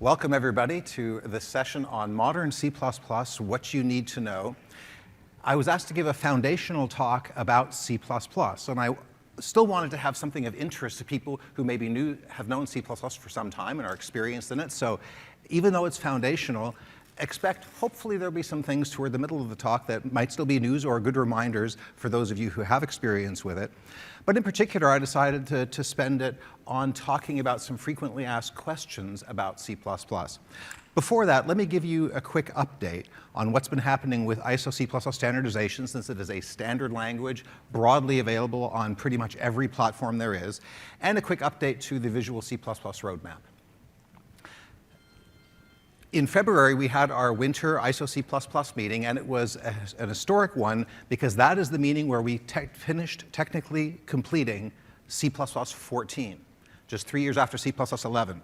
Welcome everybody to this session on modern C++, what you need to know. I was asked to give a foundational talk about C++, and I still wanted to have something of interest to people who maybe have known C++ for some time and are experienced in it. So even though it's foundational, expect hopefully there'll be some things toward the middle of the talk that might still be news or good reminders for those of you who have experience with it. But in particular, I decided to spend it on talking about some frequently asked questions about C++. Before that, let me give you a quick update on what's been happening with ISO C++ standardization, since it is a standard language broadly available on pretty much every platform there is, and a quick update to the Visual C++ roadmap. In February, we had our winter ISO C++ meeting, and it was an historic one because that is the meeting where we finished technically completing C++ 14, just 3 years after C++ 11.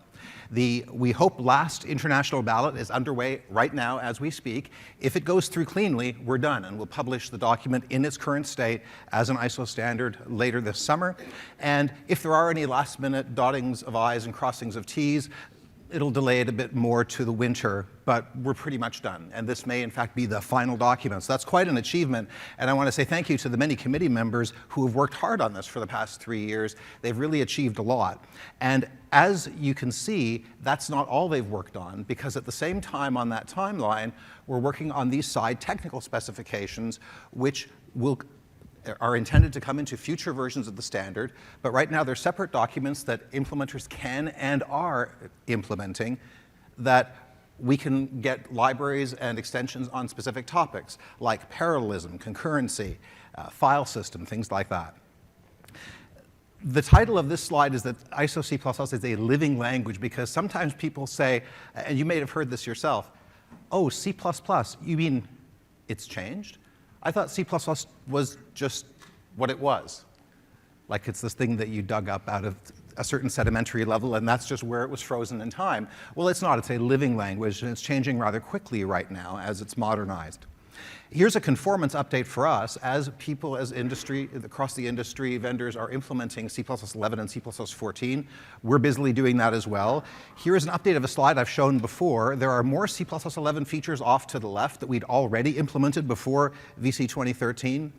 The, we hope, last international ballot is underway right now as we speak. If it goes through cleanly, we're done, and we'll publish the document in its current state as an ISO standard later this summer. And if there are any last-minute dottings of I's and crossings of T's, it'll delay it a bit more to the winter, but we're pretty much done. And this may, in fact, be the final document. So that's quite an achievement. And I want to say thank you to the many committee members who have worked hard on this for the past 3 years. They've really achieved a lot. And as you can see, that's not all they've worked on, because at the same time on that timeline, we're working on these side technical specifications, which are intended to come into future versions of the standard, but right now they're separate documents that implementers can and are implementing that we can get libraries and extensions on specific topics, like parallelism, concurrency, file system, things like that. The title of this slide is that ISO C++ is a living language, because sometimes people say, and you may have heard this yourself, oh, C++, you mean it's changed? I thought C++ was just what it was. Like it's this thing that you dug up out of a certain sedimentary level, and that's just where it was frozen in time. Well, it's not. It's a living language, and it's changing rather quickly right now as it's modernized. Here's a conformance update for us. As people, as industry, across the industry, vendors are implementing C++ 11 and C++ 14. We're busily doing that as well. Here is an update of a slide I've shown before. There are more C++ 11 features off to the left that we'd already implemented before VC 2013.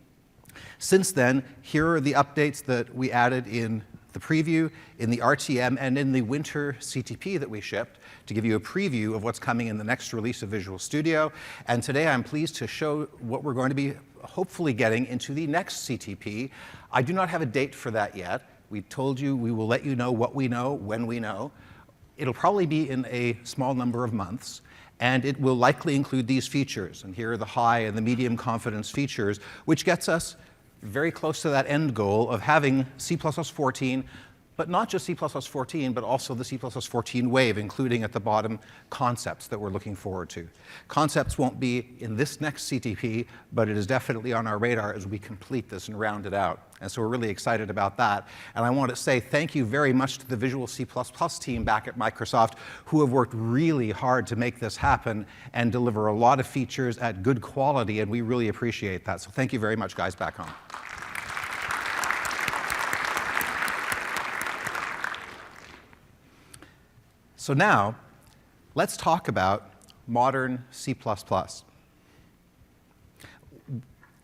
Since then, here are the updates that we added in the preview, in the RTM, and in the winter CTP that we shipped to give you a preview of what's coming in the next release of Visual Studio. And today I'm pleased to show what we're going to be hopefully getting into the next CTP. I do not have a date for that yet. We told you we will let you know what we know when we know. It'll probably be in a small number of months, and it will likely include these features. And here are the high and the medium confidence features, which gets us very close to that end goal of having C++ 14, but not just C++ 14, but also the C++ 14 wave, including at the bottom concepts that we're looking forward to. Concepts won't be in this next CTP, but it is definitely on our radar as we complete this and round it out. And so we're really excited about that. And I want to say thank you very much to the Visual C++ team back at Microsoft, who have worked really hard to make this happen and deliver a lot of features at good quality, and we really appreciate that. So thank you very much, guys, back home. So now, let's talk about modern C++.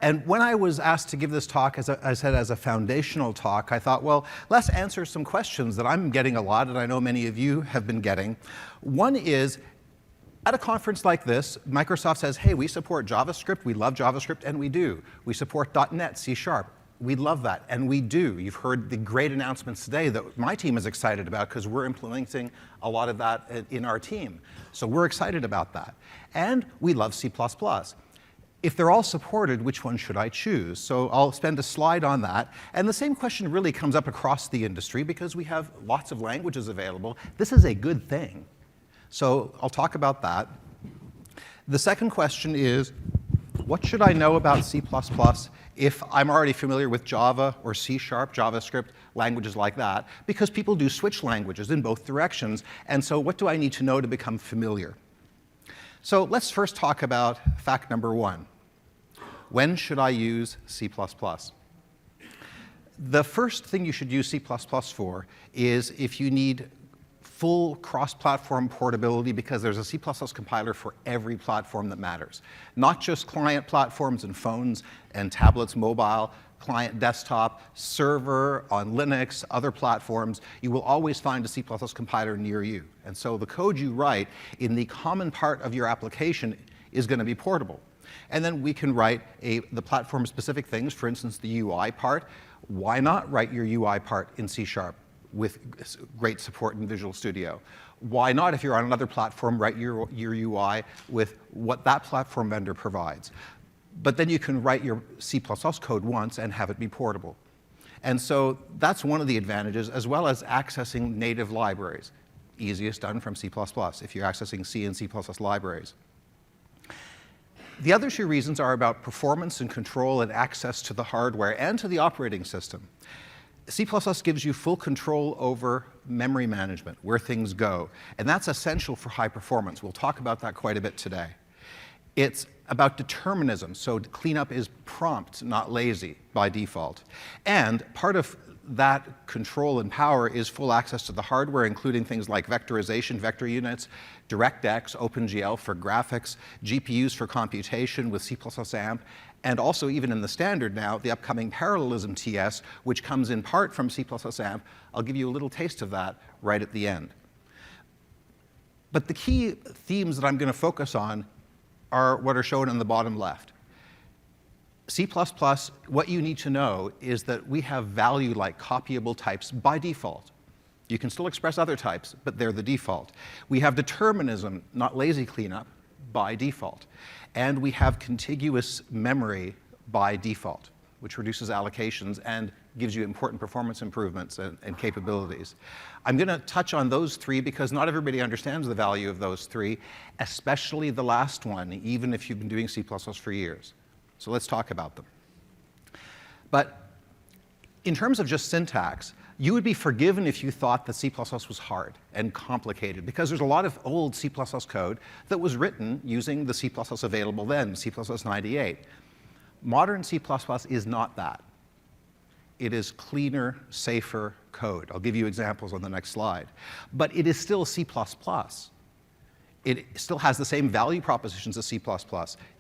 And when I was asked to give this talk, as I said, as a foundational talk, I thought, well, let's answer some questions that I'm getting a lot, and I know many of you have been getting. One is, at a conference like this, Microsoft says, hey, we support JavaScript, we love JavaScript, and we do. We support .NET, C#. We love that, and we do. You've heard the great announcements today that my team is excited about because we're implementing a lot of that in our team. So we're excited about that. And we love C++. If they're all supported, which one should I choose? So I'll spend a slide on that. And the same question really comes up across the industry because we have lots of languages available. This is a good thing. So I'll talk about that. The second question is, what should I know about C++ if I'm already familiar with Java or C#, JavaScript, languages like that? Because people do switch languages in both directions. And so what do I need to know to become familiar? So let's first talk about fact number one. When should I use C++? The first thing you should use C++ for is if you need full cross-platform portability because there's a C++ compiler for every platform that matters. Not just client platforms and phones and tablets, mobile, client desktop, server, on Linux, other platforms. You will always find a C++ compiler near you. And so the code you write in the common part of your application is going to be portable. And then we can write the platform-specific things, for instance, the UI part. Why not write your UI part in C# with great support in Visual Studio? Why not, if you're on another platform, write your UI with what that platform vendor provides? But then you can write your C++ code once and have it be portable. And so that's one of the advantages, as well as accessing native libraries. Easiest done from C++ if you're accessing C and C++ libraries. The other two reasons are about performance and control and access to the hardware and to the operating system. C++ gives you full control over memory management, where things go, and that's essential for high performance. We'll talk about that quite a bit today. It's about determinism, so cleanup is prompt, not lazy, by default. And part of that control and power is full access to the hardware, including things like vectorization, vector units, DirectX, OpenGL for graphics, GPUs for computation with C++ AMP, and also even in the standard now, the upcoming parallelism TS, which comes in part from C++ AMP. I'll give you a little taste of that right at the end. But the key themes that I'm going to focus on are what are shown in the bottom left. C++, what you need to know is that we have value-like copyable types by default. You can still express other types, but they're the default. We have determinism, not lazy cleanup, by default. And we have contiguous memory by default, which reduces allocations and gives you important performance improvements and capabilities. I'm going to touch on those three because not everybody understands the value of those three, especially the last one, even if you've been doing C++ for years. So let's talk about them. But in terms of just syntax, you would be forgiven if you thought that C++ was hard and complicated, because there's a lot of old C++ code that was written using the C++ available then, C++ 98. Modern C++ is not that. It is cleaner, safer code. I'll give you examples on the next slide. But it is still C++. It still has the same value propositions as C++.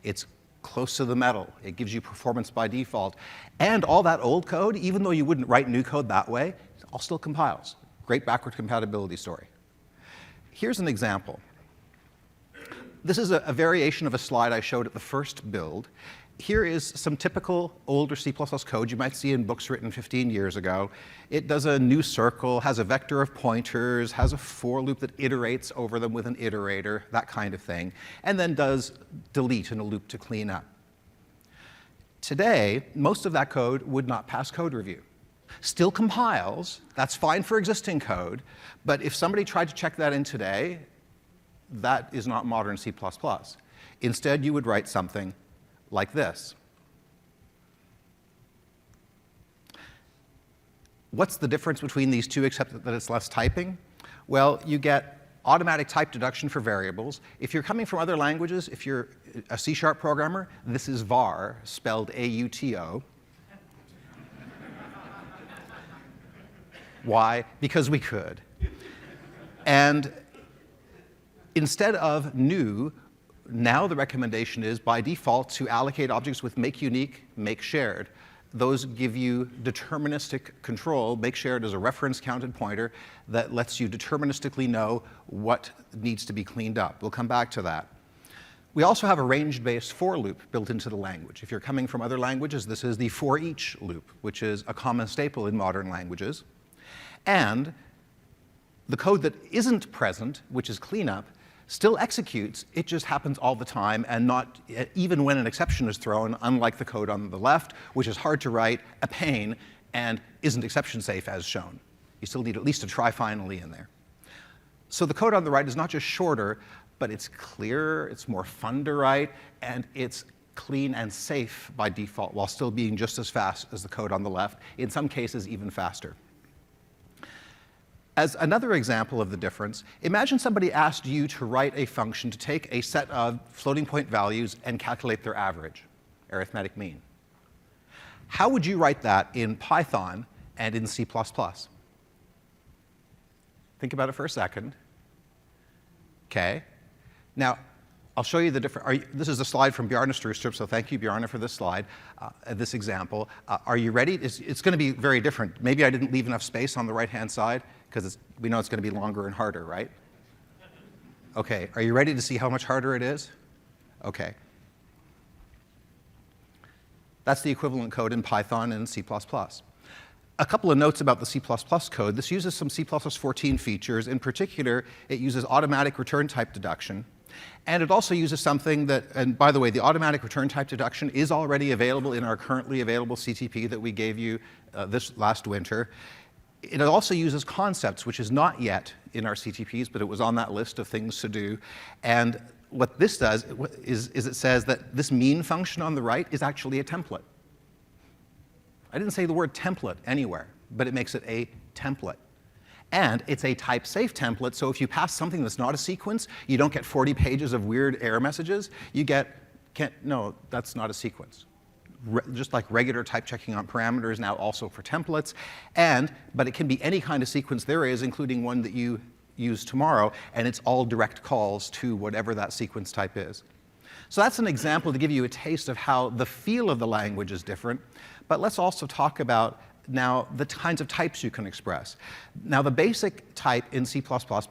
It's close to the metal. It gives you performance by default. And all that old code, even though you wouldn't write new code that way, it all still compiles. Great backward compatibility story. Here's an example. This is a variation of a slide I showed at the first build. Here is some typical older C++ code you might see in books written 15 years ago. It does a new circle, has a vector of pointers, has a for loop that iterates over them with an iterator, that kind of thing, and then does delete in a loop to clean up. Today, most of that code would not pass code review. Still compiles, that's fine for existing code, but if somebody tried to check that in today, that is not modern C++. Instead, you would write something like this. What's the difference between these two except that it's less typing? Well, you get automatic type deduction for variables. If you're coming from other languages, if you're a C# programmer, this is var, spelled A-U-T-O. Why? Because we could. And instead of new, now the recommendation is, by default, to allocate objects with make unique, make shared. Those give you deterministic control. Make shared is a reference counted pointer that lets you deterministically know what needs to be cleaned up. We'll come back to that. We also have a range-based for loop built into the language. If you're coming from other languages, this is the for each loop, which is a common staple in modern languages. And the code that isn't present, which is cleanup, still executes. It just happens all the time, and not even when an exception is thrown, unlike the code on the left, which is hard to write, a pain, and isn't exception safe as shown. You still need at least a try finally in there. So the code on the right is not just shorter, but it's clearer, it's more fun to write, and it's clean and safe by default, while still being just as fast as the code on the left, in some cases even faster. As another example of the difference, imagine somebody asked you to write a function to take a set of floating point values and calculate their average, arithmetic mean. How would you write that in Python and in C++? Think about it for a second. Okay. Now, I'll show you the different. This is a slide from Bjarne Strustrup, so thank you, Bjarne, for this slide, this example. Are you ready? It's going to be very different. Maybe I didn't leave enough space on the right-hand side, because we know it's going to be longer and harder, right? Okay. Are you ready to see how much harder it is? Okay. That's the equivalent code in Python and C++. A couple of notes about the C++ code. This uses some C++14 features. In particular, it uses automatic return type deduction. And it also uses something that, and by the way, the automatic return type deduction is already available in our currently available CTP that we gave you this last winter. It also uses concepts, which is not yet in our CTPs, but it was on that list of things to do. And what this does is it says that this mean function on the right is actually a template. I didn't say the word template anywhere, but it makes it a template. And it's a type-safe template, so if you pass something that's not a sequence, you don't get 40 pages of weird error messages. You get, no, that's not a sequence. Just like regular type checking on parameters now also for templates. But it can be any kind of sequence there is, including one that you use tomorrow, and it's all direct calls to whatever that sequence type is. So that's an example to give you a taste of how the feel of the language is different. But let's also talk about now the kinds of types you can express. Now the basic type in C++,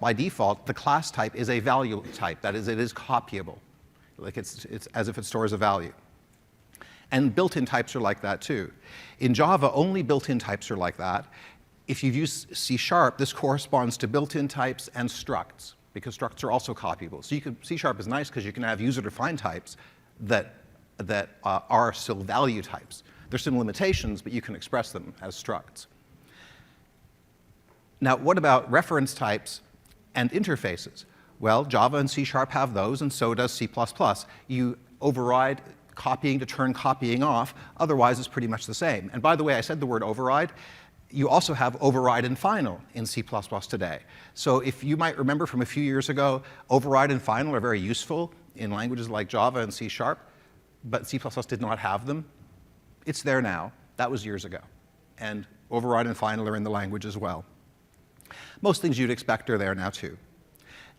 by default, the class type is a value type. That is, it is copyable. Like it's as if it stores a value. And built-in types are like that too. In Java, only built-in types are like that. If you use C#, this corresponds to built-in types and structs, because structs are also copyable. So C# is nice because you can have user-defined types that are still value types. There's some limitations, but you can express them as structs. Now, what about reference types and interfaces? Well, Java and C# have those, and so does C++. You override copying to turn copying off. Otherwise, it's pretty much the same. And by the way, I said the word override. You also have override and final in C++ today. So if you might remember from a few years ago, override and final are very useful in languages like Java and C#, but C++ did not have them. It's there now. That was years ago. And override and final are in the language as well. Most things you'd expect are there now too.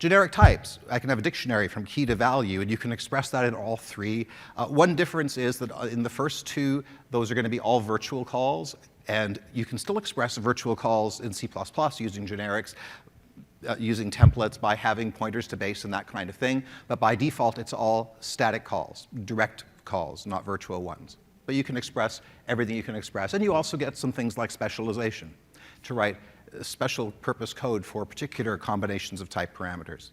Generic types. I can have a dictionary from key to value, and you can express that in all three. One difference is that in the first two, those are going to be all virtual calls, and you can still express virtual calls in C++ using generics, using templates by having pointers to base and that kind of thing. But by default, it's all static calls, direct calls, not virtual ones. But you can express everything you can express. And you also get some things like specialization to write special purpose code for particular combinations of type parameters.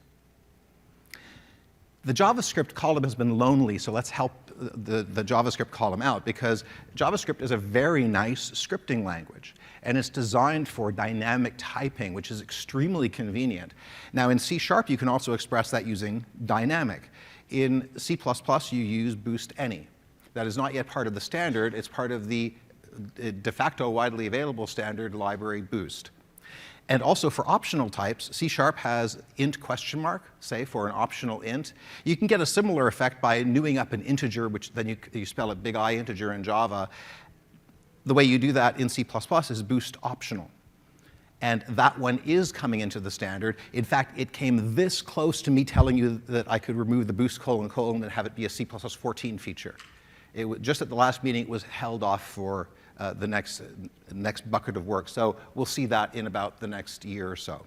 The JavaScript column has been lonely, so let's help the JavaScript column out, because JavaScript is a very nice scripting language, and it's designed for dynamic typing, which is extremely convenient. Now in C# you can also express that using dynamic. In C++ you use boost any. That is not yet part of the standard. It's part of the de facto widely available standard library boost. And also for optional types, C# has int question mark, say, for an optional int. You can get a similar effect by newing up an integer, which then you spell it big I integer in Java. The way you do that in C++ is boost optional. And that one is coming into the standard. In fact, it came this close to me telling you that I could remove the boost : : and have it be a C++14 feature. Just at the last meeting, it was held off for the next bucket of work. So we'll see that in about the next year or so.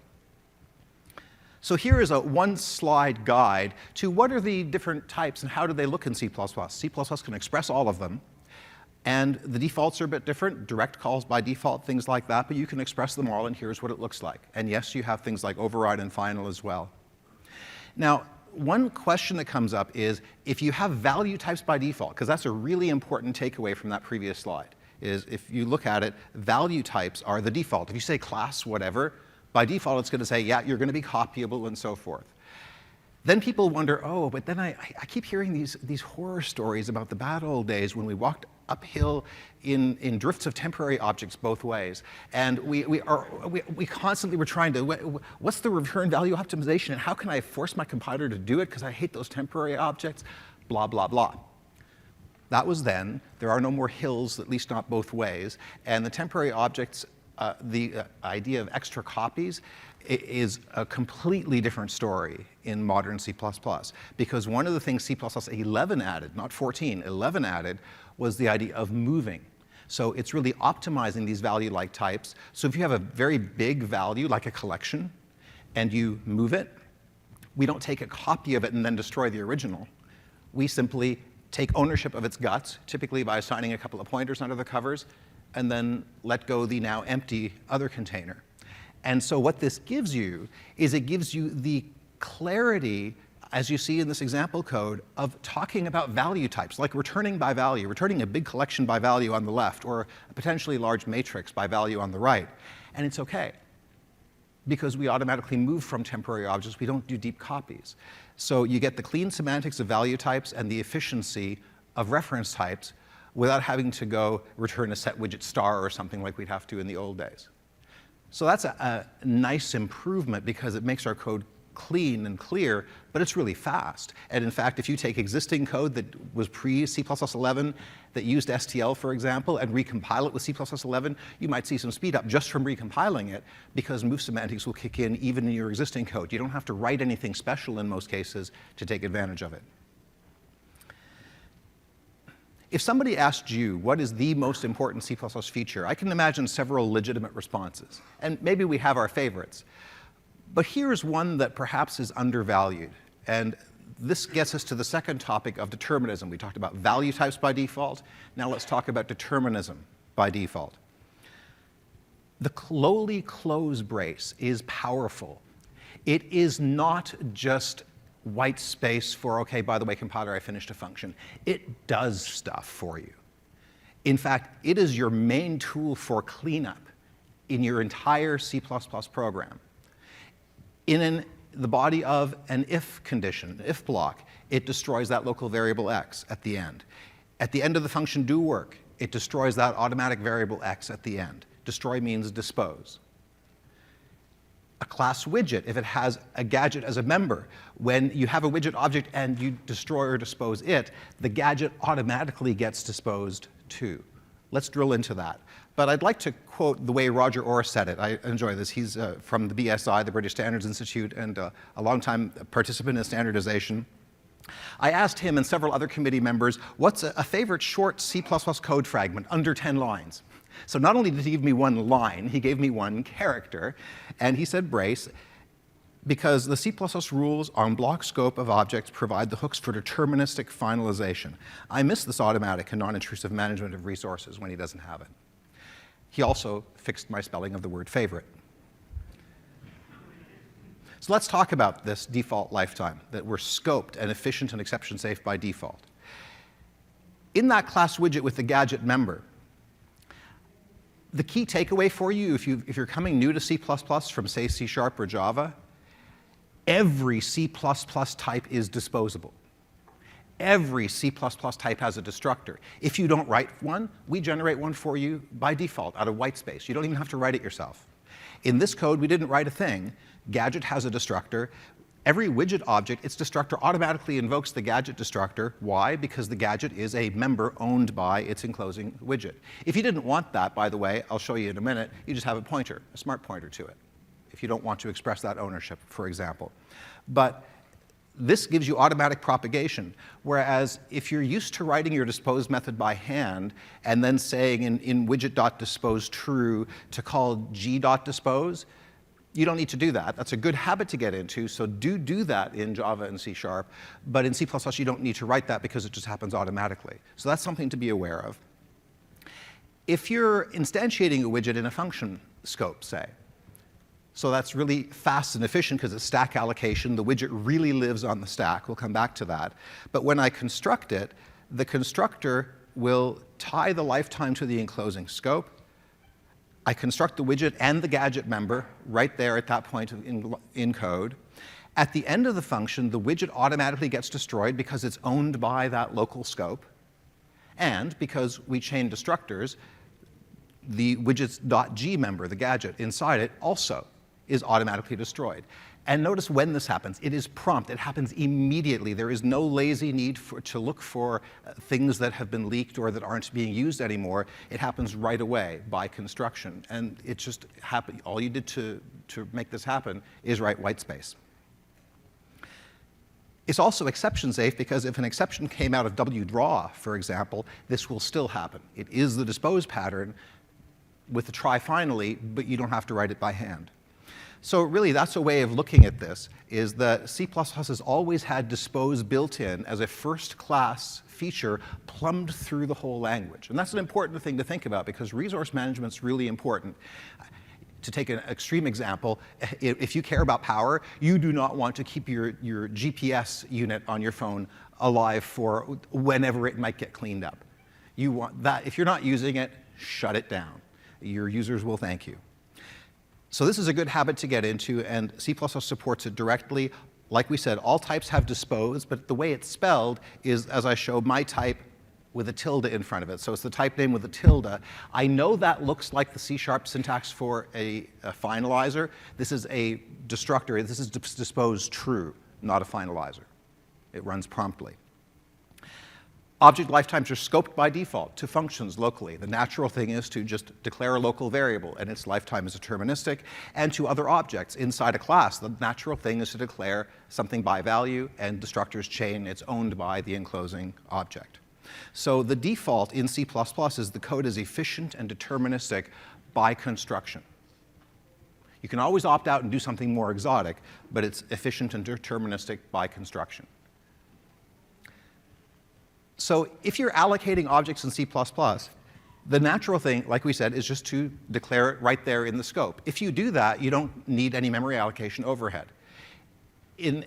So here is a one-slide guide to what are the different types and how do they look in C++. C++ can express all of them. And the defaults are a bit different, direct calls by default, things like that, but you can express them all, and here's what it looks like. And yes, you have things like override and final as well. Now, one question that comes up is if you have value types by default, because that's a really important takeaway from that previous slide, is if you look at it, value types are the default. If you say class whatever, by default it's going to say, yeah, you're going to be copyable and so forth. Then people wonder, oh, but then I keep hearing these horror stories about the bad old days when we walked uphill in drifts of temporary objects both ways. And we constantly were trying to, what's the return value optimization and how can I force my compiler to do it because I hate those temporary objects, blah, blah, blah. That was then. There are no more hills, at least not both ways. And the temporary objects, the idea of extra copies is a completely different story in modern C++, because one of the things C++ 11 added, not 14, 11 added, was the idea of moving. So it's really optimizing these value-like types. So if you have a very big value, like a collection, and you move it, we don't take a copy of it and then destroy the original. We simply take ownership of its guts, typically by assigning a couple of pointers under the covers, and then let go the now empty other container. And so what this gives you is it gives you the clarity, as you see in this example code, of talking about value types, like returning by value, returning a big collection by value on the left, or a potentially large matrix by value on the right. And it's OK, because we automatically move from temporary objects. We don't do deep copies. So you get the clean semantics of value types and the efficiency of reference types without having to go return a set widget star or something like we'd have to in the old days. So that's a nice improvement because it makes our code clean and clear, but it's really fast. And in fact, if you take existing code that was pre-C++ 11 that used STL, for example, and recompile it with C++ 11, you might see some speed up just from recompiling it, because move semantics will kick in even in your existing code. You don't have to write anything special in most cases to take advantage of it. If somebody asked you what is the most important C++ feature, I can imagine several legitimate responses. And maybe we have our favorites. But here's one that perhaps is undervalued. And this gets us to the second topic of determinism. We talked about value types by default. Now let's talk about determinism by default. The lowly close brace is powerful. It is not just white space for, OK, by the way, compiler, I finished a function. It does stuff for you. In fact, it is your main tool for cleanup in your entire C++ program. In the body of an if condition, if block, it destroys that local variable x at the end. At the end of the function do work, it destroys that automatic variable x at the end. Destroy means dispose. A class widget, if it has a gadget as a member, when you have a widget object and you destroy or dispose it, the gadget automatically gets disposed too. Let's drill into that. But I'd like to quote the way Roger Orr said it. I enjoy this. He's from the BSI, the British Standards Institute, and a longtime participant in standardization. I asked him and several other committee members, what's a favorite short C++ code fragment under 10 lines? So not only did he give me one line, he gave me one character. And he said brace, because the C++ rules on block scope of objects provide the hooks for deterministic finalization. I miss this automatic and non-intrusive management of resources when he doesn't have it. He also fixed my spelling of the word favorite. So let's talk about this default lifetime, that we're scoped and efficient and exception safe by default. In that class widget with the gadget member, the key takeaway for you, if you're coming new to C++ from, say, C# or Java, every C++ type is disposable. Every C++ type has a destructor. If you don't write one, we generate one for you by default out of white space. You don't even have to write it yourself. In this code, we didn't write a thing. Gadget has a destructor. Every widget object, its destructor automatically invokes the gadget destructor. Why? Because the gadget is a member owned by its enclosing widget. If you didn't want that, by the way, I'll show you in a minute, you just have a pointer, a smart pointer to it, if you don't want to express that ownership, for example. But this gives you automatic propagation, whereas if you're used to writing your dispose method by hand and then saying in widget.dispose true to call g.dispose, you don't need to do that. That's a good habit to get into, so do that in Java and C#. But in C++, you don't need to write that because it just happens automatically. So that's something to be aware of. If you're instantiating a widget in a function scope, say, so that's really fast and efficient because it's stack allocation. The widget really lives on the stack. We'll come back to that. But when I construct it, the constructor will tie the lifetime to the enclosing scope. I construct the widget and the gadget member right there at that point in code. At the end of the function, the widget automatically gets destroyed because it's owned by that local scope. And because we chain destructors, the widget's .g member, the gadget inside it, also is automatically destroyed. And notice when this happens. It is prompt. It happens immediately. There is no lazy need to look for things that have been leaked or that aren't being used anymore. It happens right away by construction. And it just happened. All you did to make this happen is write white space. It's also exception safe because if an exception came out of wdraw, for example, this will still happen. It is the dispose pattern with the try finally, but you don't have to write it by hand. So really, that's a way of looking at this, is that C++ has always had dispose built in as a first-class feature plumbed through the whole language. And that's an important thing to think about because resource management is really important. To take an extreme example, if you care about power, you do not want to keep your GPS unit on your phone alive for whenever it might get cleaned up. You want that, if you're not using it, shut it down. Your users will thank you. So this is a good habit to get into, and C++ supports it directly. Like we said, all types have dispose, but the way it's spelled is, as I showed, my type with a tilde in front of it. So it's the type name with a tilde. I know that looks like the C# syntax for a finalizer. This is a destructor. This is dispose true, not a finalizer. It runs promptly. Object lifetimes are scoped by default to functions locally. The natural thing is to just declare a local variable, and its lifetime is deterministic. And to other objects inside a class, the natural thing is to declare something by value, and destructors chain, it's owned by the enclosing object. So the default in C++ is the code is efficient and deterministic by construction. You can always opt out and do something more exotic, but it's efficient and deterministic by construction. So if you're allocating objects in C++, the natural thing, like we said, is just to declare it right there in the scope. If you do that, you don't need any memory allocation overhead. In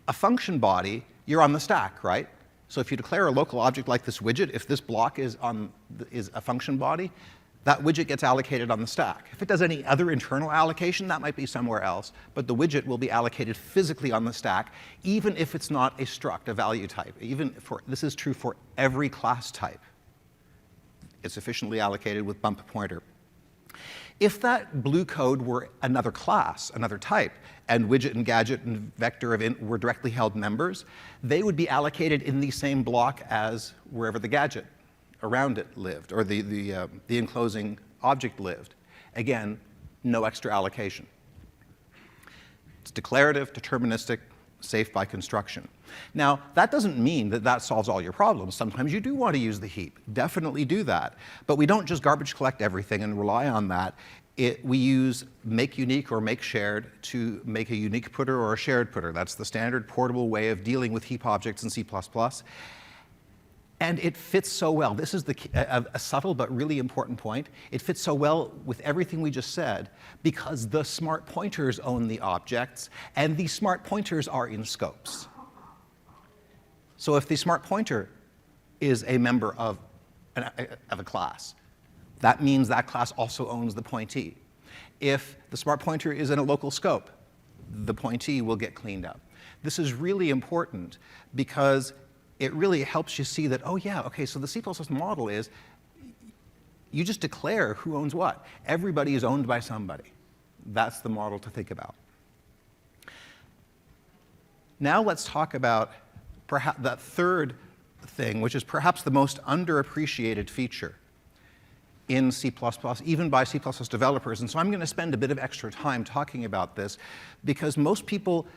a function body, you're on the stack, right? So if you declare a local object like this widget, if this block is a function body, that widget gets allocated on the stack. If it does any other internal allocation, that might be somewhere else, but the widget will be allocated physically on the stack, even if it's not a struct, a value type. This is true for every class type. It's efficiently allocated with bump pointer. If that blue code were another class, another type, and widget and gadget and vector of int were directly held members, they would be allocated in the same block as wherever the gadget around it lived, or the enclosing object lived. Again, no extra allocation. It's declarative, deterministic, safe by construction. Now, that doesn't mean that that solves all your problems. Sometimes you do want to use the heap. Definitely do that. But we don't just garbage collect everything and rely on that. We use make unique or make shared to make a unique putter or a shared putter. That's the standard portable way of dealing with heap objects in C++. And it fits so well. This is a subtle but really important point. It fits so well with everything we just said because the smart pointers own the objects, and the smart pointers are in scopes. So if the smart pointer is a member of a class, that means that class also owns the pointee. If the smart pointer is in a local scope, the pointee will get cleaned up. This is really important because it really helps you see that, oh yeah, okay, so the C++ model is you just declare who owns what. Everybody is owned by somebody. That's the model to think about. Now let's talk about perhaps that third thing, which is perhaps the most underappreciated feature in C++, even by C++ developers. And so I'm going to spend a bit of extra time talking about this because most people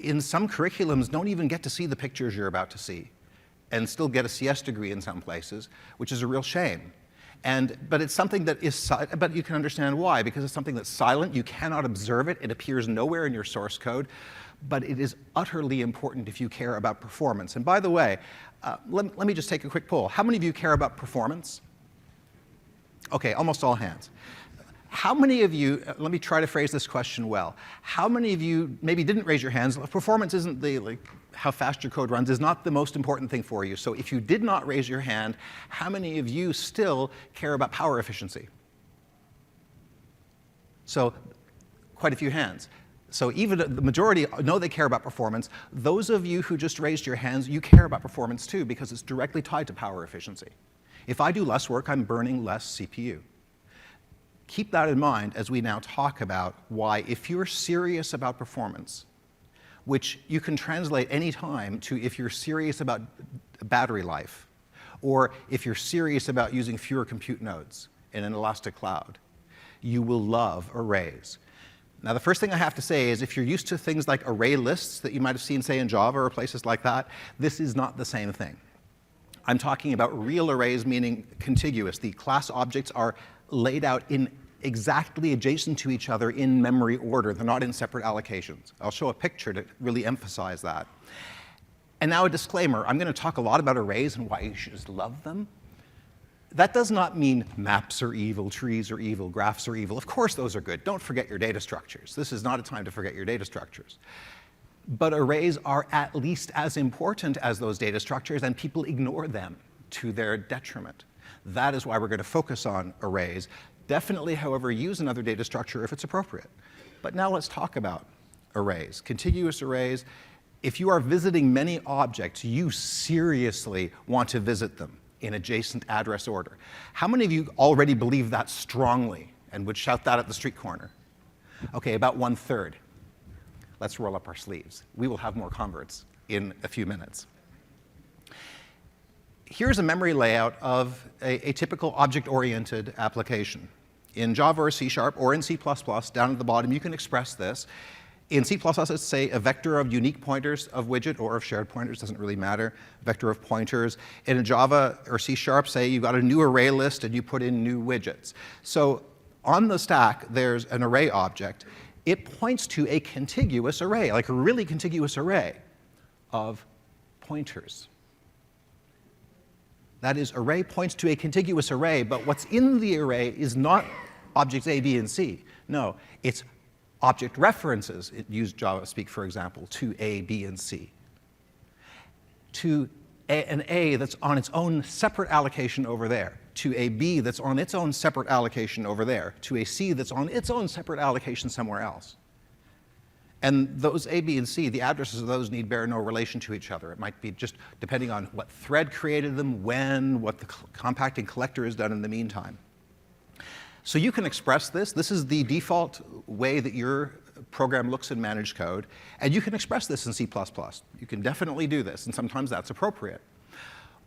in some curriculums don't even get to see the pictures you're about to see and still get a CS degree in some places, which is a real shame. But it's something that is, but you can understand why, because it's something that's silent, you cannot observe it, it appears nowhere in your source code, but it is utterly important if you care about performance. And by the way, let me just take a quick poll. How many of you care about performance? Okay, almost all hands. How many of you, let me try to phrase this question well. How many of you maybe didn't raise your hands? Performance isn't how fast your code runs is not the most important thing for you. So if you did not raise your hand, how many of you still care about power efficiency? So quite a few hands. So even the majority know they care about performance. Those of you who just raised your hands, you care about performance too because it's directly tied to power efficiency. If I do less work, I'm burning less CPU. Keep that in mind as we now talk about why, if you're serious about performance, which you can translate any time to if you're serious about battery life, or if you're serious about using fewer compute nodes in an elastic cloud, you will love arrays. Now, the first thing I have to say is if you're used to things like array lists that you might have seen, say, in Java or places like that, this is not the same thing. I'm talking about real arrays, meaning contiguous. The class objects are laid out in exactly adjacent to each other in memory order. They're not in separate allocations. I'll show a picture to really emphasize that. And now a disclaimer. I'm going to talk a lot about arrays and why you should just love them. That does not mean maps are evil, trees are evil, graphs are evil. Of course those are good. Don't forget your data structures. This is not a time to forget your data structures. But arrays are at least as important as those data structures, and people ignore them to their detriment. That is why we're going to focus on arrays. Definitely, however, use another data structure if it's appropriate. But now let's talk about arrays. Contiguous arrays. If you are visiting many objects, you seriously want to visit them in adjacent address order. How many of you already believe that strongly and would shout that at the street corner? Okay, about 1/3. Let's roll up our sleeves. We will have more converts in a few minutes. Here's a memory layout of a typical object-oriented application. In Java or C# or in C++, down at the bottom, you can express this. In C++, it's, say, a vector of unique pointers of widget or of shared pointers, doesn't really matter, vector of pointers. In Java or C#, say you've got a new array list and you put in new widgets. So on the stack, there's an array object. It points to a contiguous array, like a really contiguous array of pointers. That is, array points to a contiguous array, but what's in the array is not objects A, B, and C. No, it's object references. It used JavaSpeak, for example, to A, B, and C. To an A that's on its own separate allocation over there. To a B that's on its own separate allocation over there. To a C that's on its own separate allocation somewhere else. And those A, B, and C, the addresses of those need bear no relation to each other. It might be just depending on what thread created them, when, what the compacting collector has done in the meantime. So you can express this. This is the default way that your program looks in managed code. And you can express this in C++. You can definitely do this, and sometimes that's appropriate.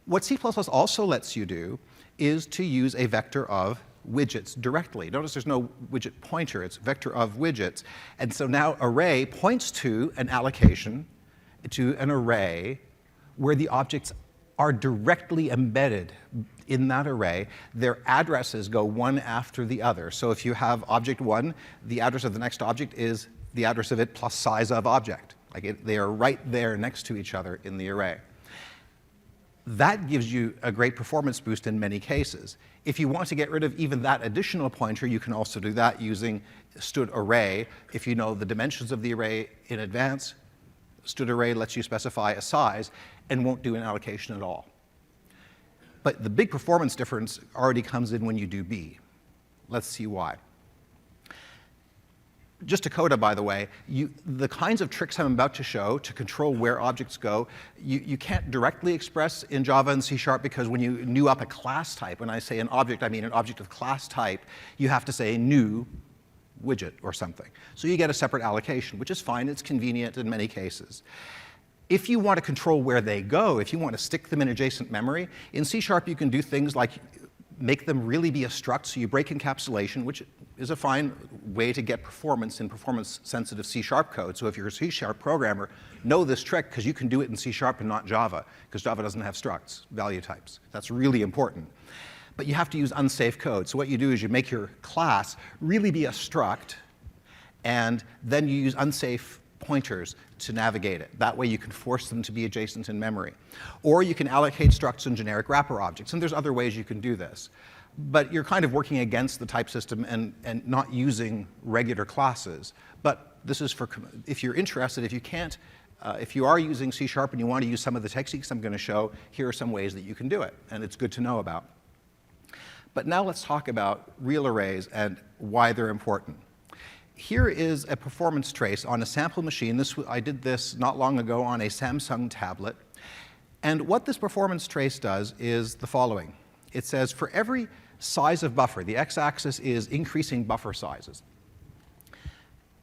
What C++ also lets you do is to use a vector of widgets directly. Notice there's no widget pointer. It's vector of widgets. And so now array points to an allocation, to an array, where the objects are directly embedded in that array. Their addresses go one after the other. So if you have object 1, the address of the next object is the address of it plus size of object. They are right there next to each other in the array. That gives you a great performance boost in many cases. If you want to get rid of even that additional pointer, you can also do that using std array. If you know the dimensions of the array in advance, std array lets you specify a size and won't do an allocation at all. But the big performance difference already comes in when you do B. Let's see why. Just a coda, by the way, the kinds of tricks I'm about to show to control where objects go, you can't directly express in Java and C# because when you new up a class type, when I say an object, I mean an object of class type, you have to say new widget or something. So you get a separate allocation, which is fine. It's convenient in many cases. If you want to control where they go, if you want to stick them in adjacent memory, in C# you can do things like make them really be a struct, so you break encapsulation, which is a fine way to get performance in performance-sensitive C# code. So if you're a C# programmer, know this trick, because you can do it in C# and not Java, because Java doesn't have structs, value types. That's really important. But you have to use unsafe code. So what you do is you make your class really be a struct, and then you use unsafe pointers to navigate it. That way you can force them to be adjacent in memory. Or you can allocate structs and generic wrapper objects, and there's other ways you can do this. But you're kind of working against the type system and not using regular classes. But this is for, if you're interested, if you can't, if you are using C# and you want to use some of the techniques I'm going to show, here are some ways that you can do it, and it's good to know about. But now let's talk about real arrays and why they're important. Here is a performance trace on a sample machine. I did this not long ago on a Samsung tablet. And what this performance trace does is the following. It says for every size of buffer. The x-axis is increasing buffer sizes.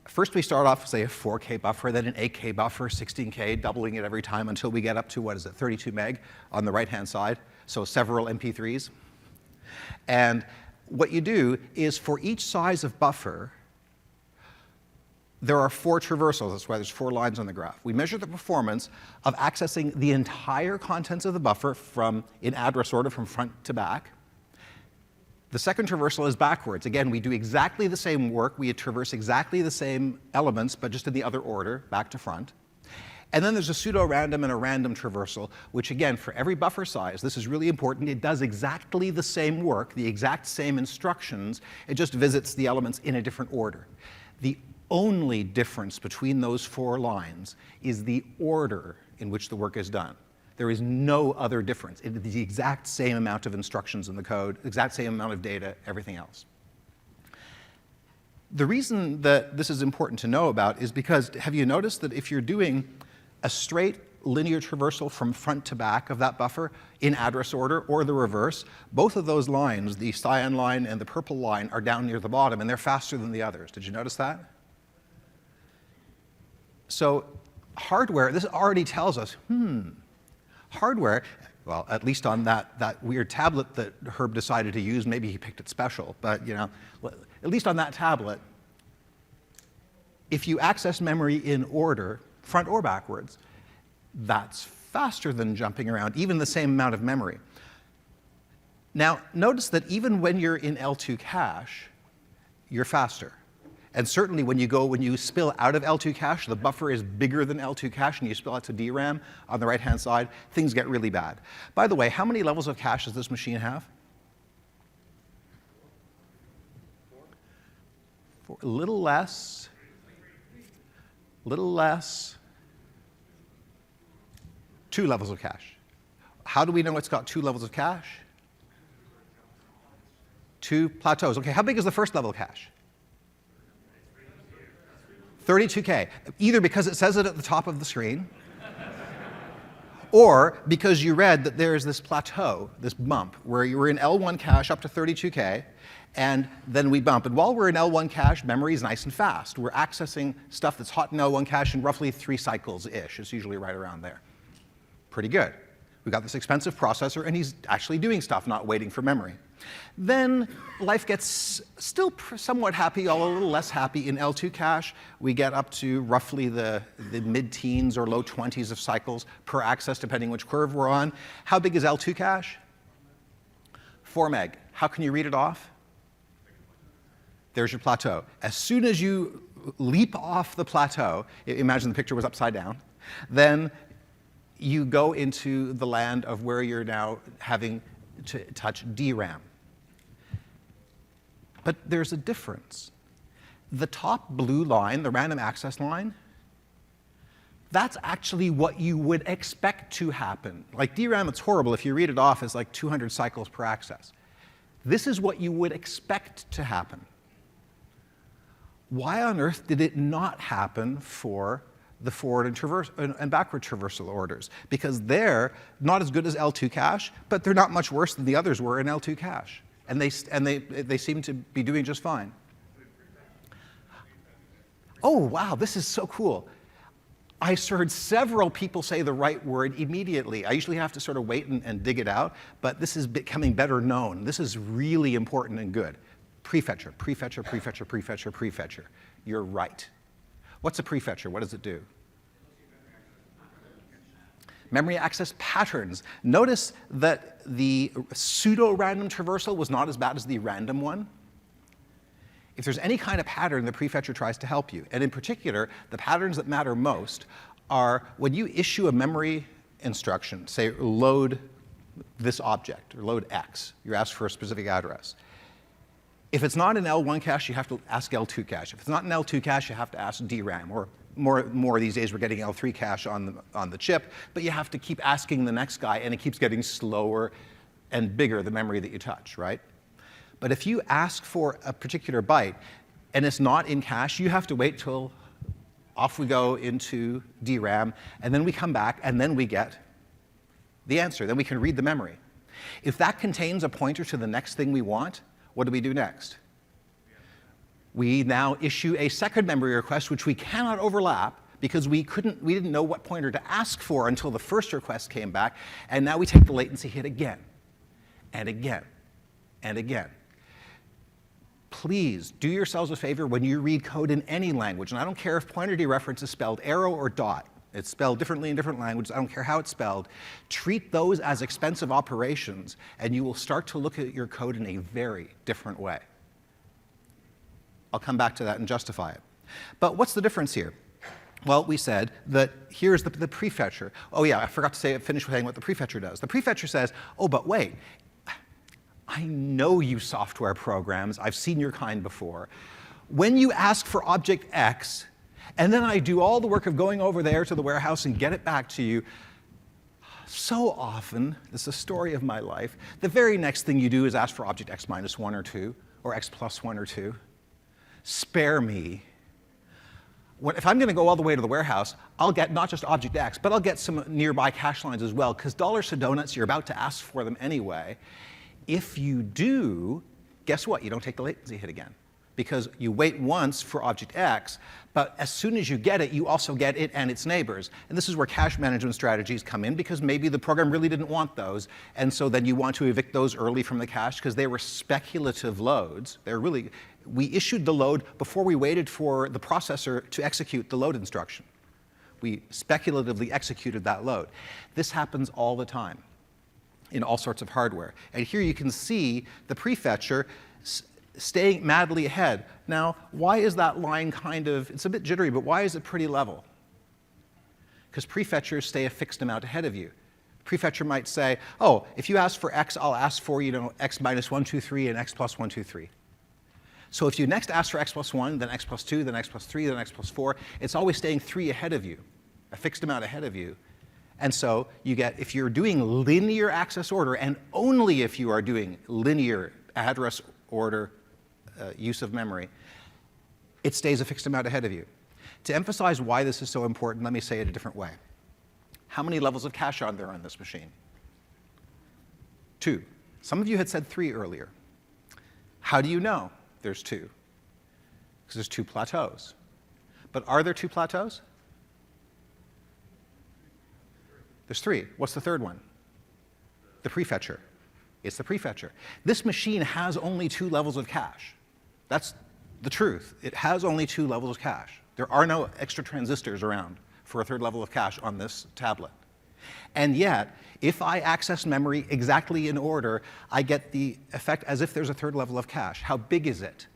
First, we start off, say, a 4K buffer, then an 8K buffer, 16K, doubling it every time until we get up to, what is it, 32 meg on the right-hand side, so several MP3s. And what you do is for each size of buffer, there are 4 traversals. That's why there's 4 lines on the graph. We measure the performance of accessing the entire contents of the buffer in address order from front to back. The second traversal is backwards. Again, we do exactly the same work. We traverse exactly the same elements, but just in the other order, back to front. And then there's a pseudo-random and a random traversal, which again, for every buffer size, this is really important, it does exactly the same work, the exact same instructions, it just visits the elements in a different order. The only difference between those 4 lines is the order in which the work is done. There is no other difference. It is the exact same amount of instructions in the code, exact same amount of data, everything else. The reason that this is important to know about is because, have you noticed that if you're doing a straight linear traversal from front to back of that buffer in address order or the reverse, both of those lines, the cyan line and the purple line, are down near the bottom, and they're faster than the others. Did you notice that? So hardware, this already tells us, hardware, well, at least on that weird tablet that Herb decided to use, maybe he picked it special, but you know, at least on that tablet, if you access memory in order, front or backwards, that's faster than jumping around, even the same amount of memory. Now, notice that even when you're in L2 cache, you're faster. And certainly when you spill out of L2 cache, the buffer is bigger than L2 cache, and you spill out to DRAM on the right-hand side, things get really bad. By the way, how many levels of cache does this machine have? 4, a little less. A little less. 2 levels of cache. How do we know it's got 2 levels of cache? 2 plateaus. OK, how big is the first level of cache? 32K, either because it says it at the top of the screen, or because you read that there's this plateau, this bump, where you were in L1 cache up to 32K, and then we bump. And while we're in L1 cache, memory is nice and fast. We're accessing stuff that's hot in L1 cache in roughly 3 cycles-ish. It's usually right around there. Pretty good. We've got this expensive processor, and he's actually doing stuff, not waiting for memory. Then life gets still somewhat happy, although a little less happy in L2 cache. We get up to roughly the mid-teens or low 20s of cycles per access, depending which curve we're on. How big is L2 cache? 4 meg. How can you read it off? There's your plateau. As soon as you leap off the plateau, imagine the picture was upside down, then you go into the land of where you're now having to touch DRAM. But there's a difference. The top blue line, the random access line, that's actually what you would expect to happen. Like DRAM, it's horrible. If you read it off as like 200 cycles per access. This is what you would expect to happen. Why on earth did it not happen for the forward and backward traversal orders? Because they're not as good as L2 cache, but they're not much worse than the others were in L2 cache. And they seem to be doing just fine. Oh, wow, this is so cool. I heard several people say the right word immediately. I usually have to sort of wait and dig it out, but this is becoming better known. This is really important and good. Prefetcher, prefetcher, prefetcher, prefetcher, prefetcher. You're right. What's a prefetcher? What does it do? Memory access patterns. Notice that the pseudo-random traversal was not as bad as the random one. If there's any kind of pattern, the prefetcher tries to help you. And in particular, the patterns that matter most are when you issue a memory instruction, say load this object, or load X, you ask for a specific address. If it's not in L1 cache, you have to ask L2 cache. If it's not in L2 cache, you have to ask DRAM, or more these days we're getting L3 cache on the chip, but you have to keep asking the next guy, and it keeps getting slower and bigger, the memory that you touch, right? But if you ask for a particular byte, and it's not in cache, you have to wait till off we go into DRAM, and then we come back, and then we get the answer. Then we can read the memory. If that contains a pointer to the next thing we want, what do we do next? We now issue a second memory request, which we cannot overlap because we didn't know what pointer to ask for until the first request came back, and now we take the latency hit again, and again, and again. Please do yourselves a favor when you read code in any language, and I don't care if pointer dereference is spelled arrow or dot. It's spelled differently in different languages. I don't care how it's spelled. Treat those as expensive operations, and you will start to look at your code in a very different way. I'll come back to that and justify it. But what's the difference here? Well, we said that here's the prefetcher. Oh yeah, I forgot to finish saying what the prefetcher does. The prefetcher says, oh, but wait, I know you software programs. I've seen your kind before. When you ask for object X, and then I do all the work of going over there to the warehouse and get it back to you, so often, this is a story of my life, the very next thing you do is ask for object X minus 1 or 2, or X plus 1 or 2. Spare me. If I'm going to go all the way to the warehouse, I'll get not just object X, but I'll get some nearby cache lines as well, because dollars to donuts, you're about to ask for them anyway. If you do, guess what? You don't take the latency hit again, because you wait once for object X, but as soon as you get it, you also get it and its neighbors. And this is where cache management strategies come in, because maybe the program really didn't want those, and so then you want to evict those early from the cache, because they were speculative loads. We issued the load before we waited for the processor to execute the load instruction. We speculatively executed that load. This happens all the time in all sorts of hardware. And here you can see the prefetcher staying madly ahead. Now, why is that line it's a bit jittery, but why is it pretty level? Because prefetchers stay a fixed amount ahead of you. Prefetcher might say, oh, if you ask for X, I'll ask for, X minus 1, 2, 3, and X plus 1, 2, 3. So if you next ask for X plus 1, then X plus 2, then X plus 3, then X plus 4, it's always staying 3 ahead of you, a fixed amount ahead of you. And so you get, if you're doing linear access order, and only if you are doing linear address order use of memory, it stays a fixed amount ahead of you. To emphasize why this is so important, let me say it a different way. How many levels of cache are there on this machine? 2. Some of you had said 3 earlier. How do you know there's 2? Because there's 2 plateaus. But are there 2 plateaus? There's 3. What's the third one? The prefetcher. It's the prefetcher. This machine has only 2 levels of cache. That's the truth. It has only 2 levels of cache. There are no extra transistors around for a 3rd level of cache on this tablet. And yet, if I access memory exactly in order, I get the effect as if there's a 3rd level of cache. How big is it?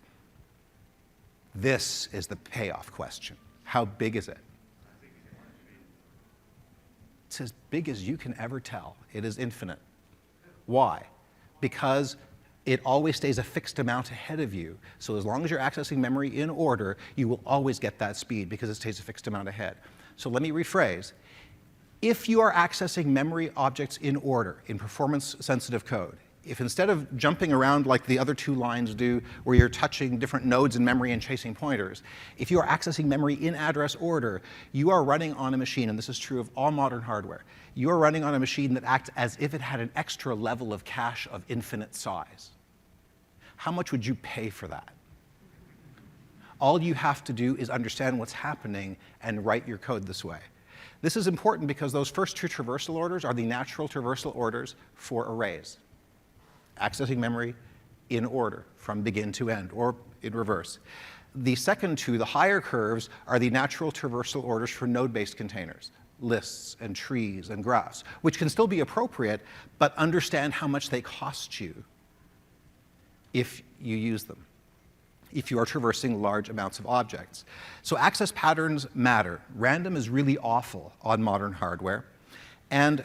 This is the payoff question. How big is it? It's as big as you can ever tell. It is infinite. Why? Because it always stays a fixed amount ahead of you. So as long as you're accessing memory in order, you will always get that speed because it stays a fixed amount ahead. So let me rephrase. If you are accessing memory objects in order, in performance-sensitive code, if instead of jumping around like the other 2 lines do, where you're touching different nodes in memory and chasing pointers, if you are accessing memory in address order, you are running on a machine, and this is true of all modern hardware, you are running on a machine that acts as if it had an extra level of cache of infinite size. How much would you pay for that? All you have to do is understand what's happening and write your code this way. This is important because those first 2 traversal orders are the natural traversal orders for arrays. Accessing memory in order from begin to end, or in reverse. The second 2, the higher curves, are the natural traversal orders for node-based containers, lists and trees and graphs, which can still be appropriate, but understand how much they cost you if you use them, if you are traversing large amounts of objects. So access patterns matter. Random is really awful on modern hardware. And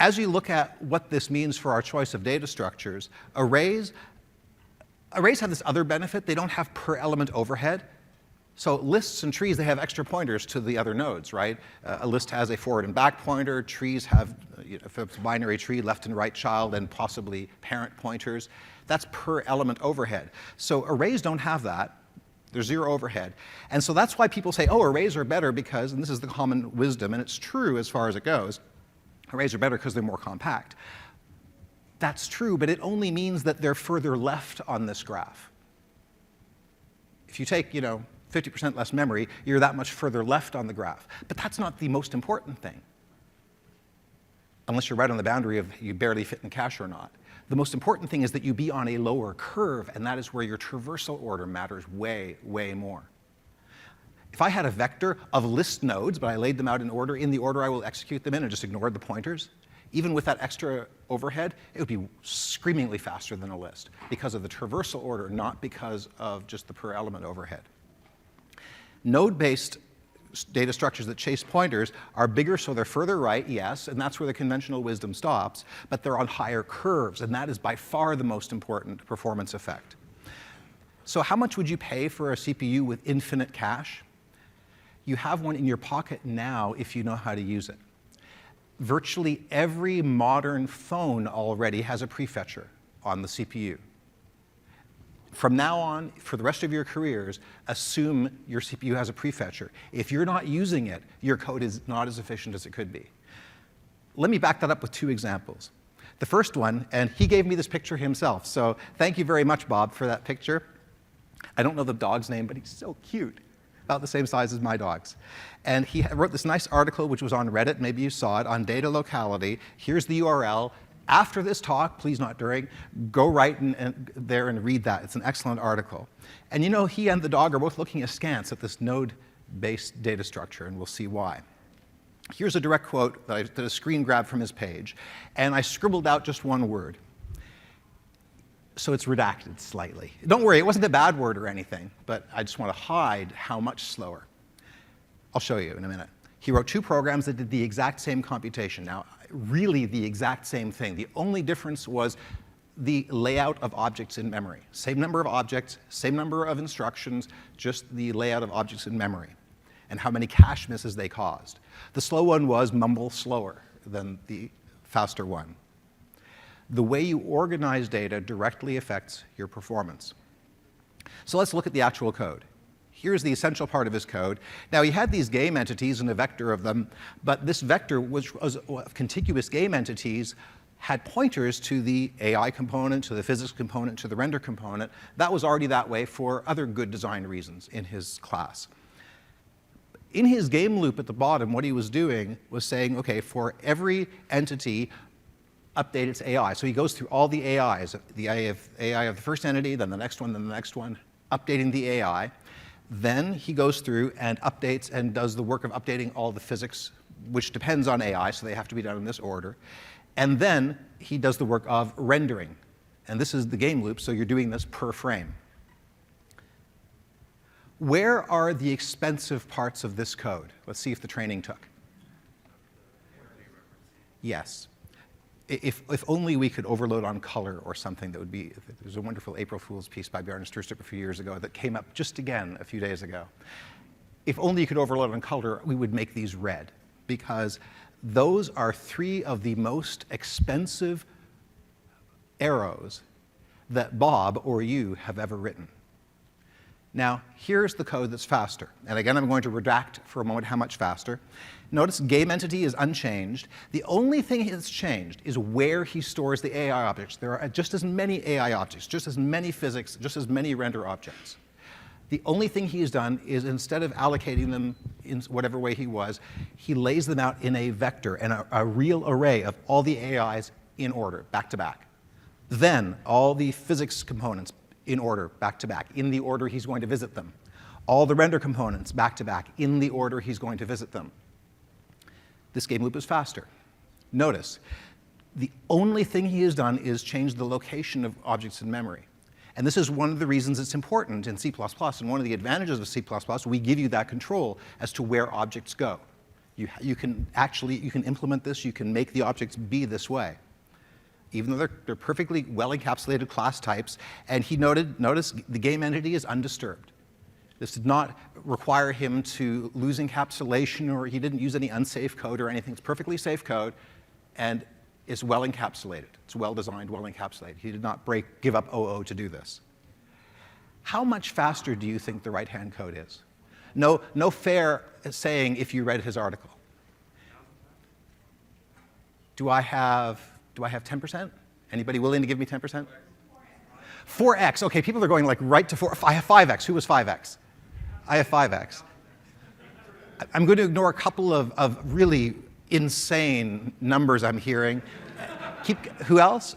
as you look at what this means for our choice of data structures, arrays have this other benefit. They don't have per element overhead. So lists and trees, they have extra pointers to the other nodes, right? A list has a forward and back pointer. Trees have, if it's a binary tree, left and right child and possibly parent pointers. That's per element overhead. So arrays don't have that. There's 0 overhead. And so that's why people say, oh, arrays are better because, and this is the common wisdom, and it's true as far as it goes, Arrays are better because they're more compact. That's true, but it only means that they're further left on this graph. If you take, 50% less memory, you're that much further left on the graph. But that's not the most important thing, unless you're right on the boundary of you barely fit in cache or not. The most important thing is that you be on a lower curve, and that is where your traversal order matters way, way more. If I had a vector of list nodes, but I laid them out in the order I will execute them in and just ignored the pointers, even with that extra overhead, it would be screamingly faster than a list because of the traversal order, not because of just the per element overhead. Node-based data structures that chase pointers are bigger, so they're further right, yes, and that's where the conventional wisdom stops, but they're on higher curves, and that is by far the most important performance effect. So how much would you pay for a CPU with infinite cache? You have one in your pocket now if you know how to use it. Virtually every modern phone already has a prefetcher on the CPU. From now on, for the rest of your careers, assume your CPU has a prefetcher. If you're not using it, your code is not as efficient as it could be. Let me back that up with two examples. The first one, and he gave me this picture himself, so thank you very much, Bob, for that picture. I don't know the dog's name, but he's so cute, about the same size as my dogs. And he wrote this nice article, which was on Reddit, maybe you saw it, on data locality. Here's the URL. After this talk, please not during, go right there and read that. It's an excellent article. And he and the dog are both looking askance at this node-based data structure, and we'll see why. Here's a direct quote that I did a screen grab from his page, and I scribbled out just one word. So it's redacted slightly. Don't worry, it wasn't a bad word or anything, but I just want to hide how much slower. I'll show you in a minute. He wrote two programs that did the exact same computation. Now, really the exact same thing. The only difference was the layout of objects in memory. Same number of objects, same number of instructions, just the layout of objects in memory and how many cache misses they caused. The slow one was mumble slower than the faster one. The way you organize data directly affects your performance. So let's look at the actual code. Here's the essential part of his code. Now, he had these game entities and a vector of them, but this vector, which was of contiguous game entities, had pointers to the AI component, to the physics component, to the render component. That was already that way for other good design reasons in his class. In his game loop at the bottom, what he was doing was saying, OK, for every entity, update its AI. So he goes through all the AIs, the AI of the first entity, then the next one, then the next one, updating the AI. Then he goes through and updates and does the work of updating all the physics, which depends on AI, so they have to be done in this order. And then he does the work of rendering. And this is the game loop, so you're doing this per frame. Where are the expensive parts of this code? Let's see if the training took. Yes. If only we could overload on color or something, that would be. There's a wonderful April Fool's piece by Bjarne Sturstrup a few years ago that came up just again a few days ago. If only you could overload on color, we would make these red, because those are three of the most expensive arrows that Bob or you have ever written. Now, here's the code that's faster. And again, I'm going to redact for a moment how much faster. Notice game entity is unchanged. The only thing that's changed is where he stores the AI objects. There are just as many AI objects, just as many physics, just as many render objects. The only thing he's done is, instead of allocating them in whatever way he was, he lays them out in a vector and a real array of all the AIs in order, back to back. Then all the physics components in order, back to back, in the order he's going to visit them. All the render components, back to back, in the order he's going to visit them. This game loop is faster. Notice, the only thing he has done is change the location of objects in memory. And this is one of the reasons it's important in C++, and one of the advantages of C++, we give you that control as to where objects go. You can implement this, you can make the objects be this way, even though they're perfectly well-encapsulated class types. And he notice the game entity is undisturbed. This did not require him to lose encapsulation, or he didn't use any unsafe code or anything. It's perfectly safe code, and it's well-encapsulated. It's well-designed, well-encapsulated. He did not give up OO to do this. How much faster do you think the right-hand code is? No fair saying if you read his article. Do I have 10%? Anybody willing to give me 10%? 4x. Okay, people are going like right to 4. I have 5x. Who was 5x? I have 5x. I'm going to ignore a couple of really insane numbers I'm hearing. Who else?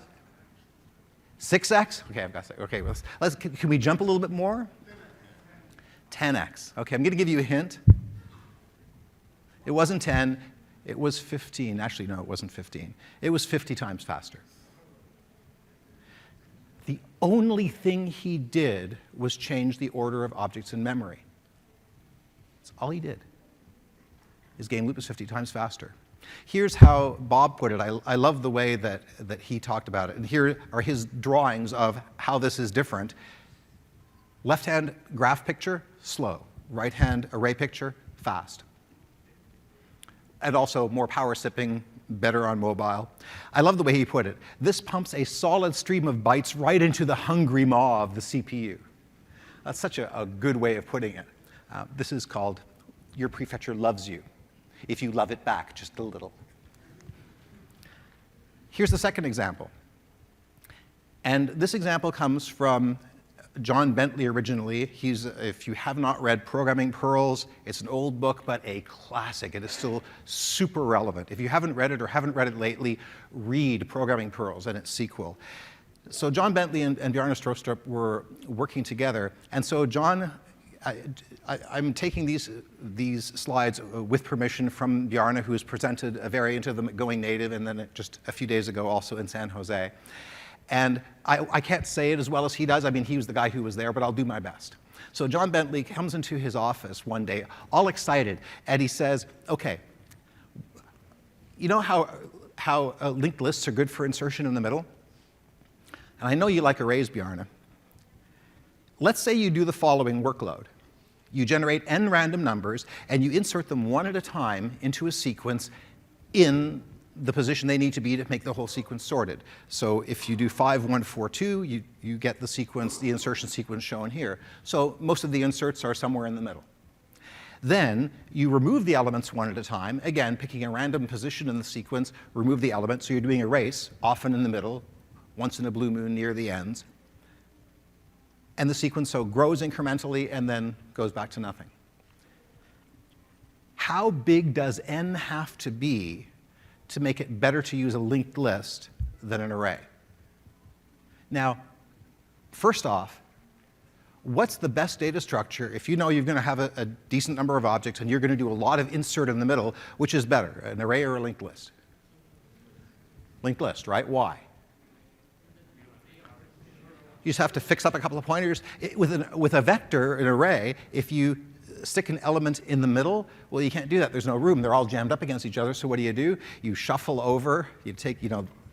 6x? Okay, I've got 6. Okay, can we jump a little bit more? 10x. Okay, I'm going to give you a hint. It wasn't 10. It was 15. Actually, no, it wasn't 15. It was 50 times faster. The only thing he did was change the order of objects in memory. That's all he did. His game loop was 50 times faster. Here's how Bob put it. I love the way that he talked about it. And here are his drawings of how this is different. Left-hand graph picture, slow. Right-hand array picture, fast. And also more power sipping, better on mobile. I love the way he put it. This pumps a solid stream of bytes right into the hungry maw of the CPU. That's such a good way of putting it. This is called your prefetcher loves you, if you love it back just a little. Here's the second example. And this example comes from John Bentley originally. If you have not read Programming Pearls, it's an old book, but a classic. It is still super relevant. If you haven't read it or haven't read it lately, read Programming Pearls and its sequel. So John Bentley and Bjarne Strostrup were working together. And so John, I'm taking these slides with permission from Bjarne, who has presented a variant of them at Going Native, and then just a few days ago also in San Jose. And I can't say it as well as he does. I mean, he was the guy who was there, but I'll do my best. So John Bentley comes into his office one day, all excited, and he says, okay, you know how linked lists are good for insertion in the middle? And I know you like arrays, Bjarne. Let's say you do the following workload. You generate n random numbers, and you insert them one at a time into a sequence in the position they need to be to make the whole sequence sorted. So if you do 5, 1, 4, 2, you get the sequence, the insertion sequence shown here. So most of the inserts are somewhere in the middle. Then you remove the elements one at a time, again, picking a random position in the sequence, remove the elements, so you're doing a race, often in the middle, once in a blue moon near the ends. And the sequence so grows incrementally and then goes back to nothing. How big does n have to be to make it better to use a linked list than an array? Now, first off, what's the best data structure if you know you're going to have a decent number of objects and you're going to do a lot of insert in the middle? Which is better, an array or a linked list? Linked list, right? Why? You just have to fix up a couple of pointers. With a vector, an array, if you stick an element in the middle, well, you can't do that. There's no room. They're all jammed up against each other. So what do? You shuffle over. You take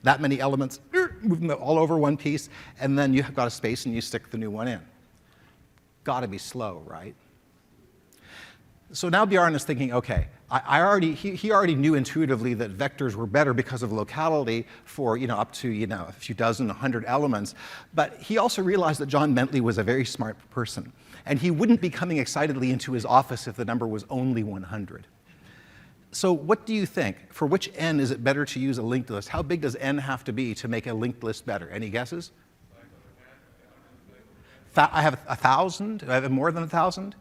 that many elements, move them all over one piece, and then you've got a space and you stick the new one in. Got to be slow, right? So now Bjarne is thinking, okay, he already knew intuitively that vectors were better because of locality for up to a few dozen, 100 elements. But he also realized that John Bentley was a very smart person, and he wouldn't be coming excitedly into his office if the number was only 100. So what do you think? For which n is it better to use a linked list? How big does n have to be to make a linked list better? Any guesses? I have 1,000. I have more than 1,000.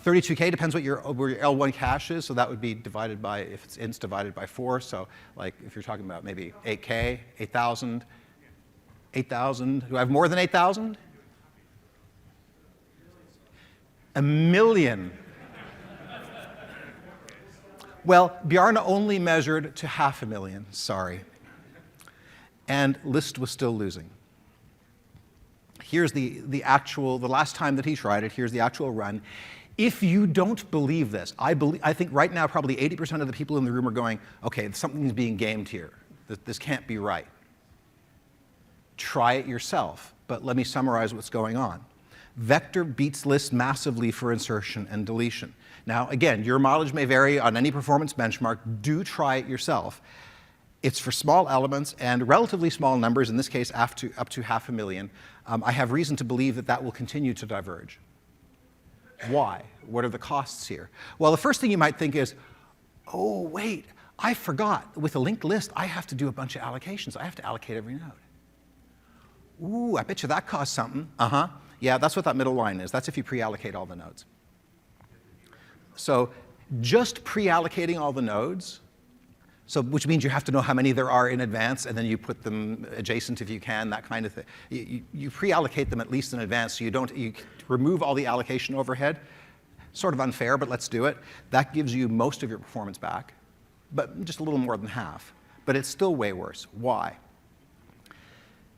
32K depends where your L1 cache is, so that would be divided by, if it's ints, divided by 4. So like if you're talking about maybe 8K, 8,000, 8,000. Do I have more than 8,000? A million. Well, Bjarne only measured to 500,000, sorry. And list was still losing. Here's the last time that he tried it, here's the actual run. If you don't believe this, I think right now probably 80% of the people in the room are going, okay, something's being gamed here. This can't be right. Try it yourself, but let me summarize what's going on. Vector beats list massively for insertion and deletion. Now, again, your mileage may vary on any performance benchmark. Do try it yourself. It's for small elements and relatively small numbers, in this case up to 500,000. I have reason to believe that that will continue to diverge. Why? What are the costs here? Well, the first thing you might think is, oh, wait, I forgot, with a linked list, I have to do a bunch of allocations. I have to allocate every node. Ooh, I bet you that costs something. Yeah, that's what that middle line is. That's if you pre-allocate all the nodes. So just pre-allocating all the nodes, which means you have to know how many there are in advance, and then you put them adjacent if you can, that kind of thing. You pre-allocate them at least in advance, so you remove all the allocation overhead. Sort of unfair, but let's do it. That gives you most of your performance back, but just a little more than half. But it's still way worse. Why?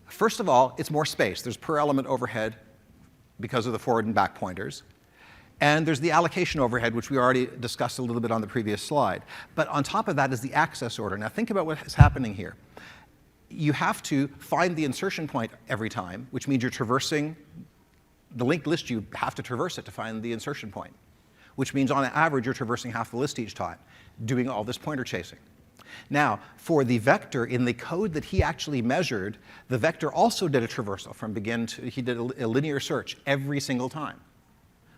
First of all, it's more space. There's per element overhead because of the forward and back pointers. And there's the allocation overhead, which we already discussed a little bit on the previous slide. But on top of that is the access order. Now think about what is happening here. You have to find the insertion point every time, which means you're traversing the linked list. You have to traverse it to find the insertion point, which means on average you're traversing half the list each time, doing all this pointer chasing. Now, for the vector, in the code that he actually measured, the vector also did a traversal from begin to, he did a linear search every single time,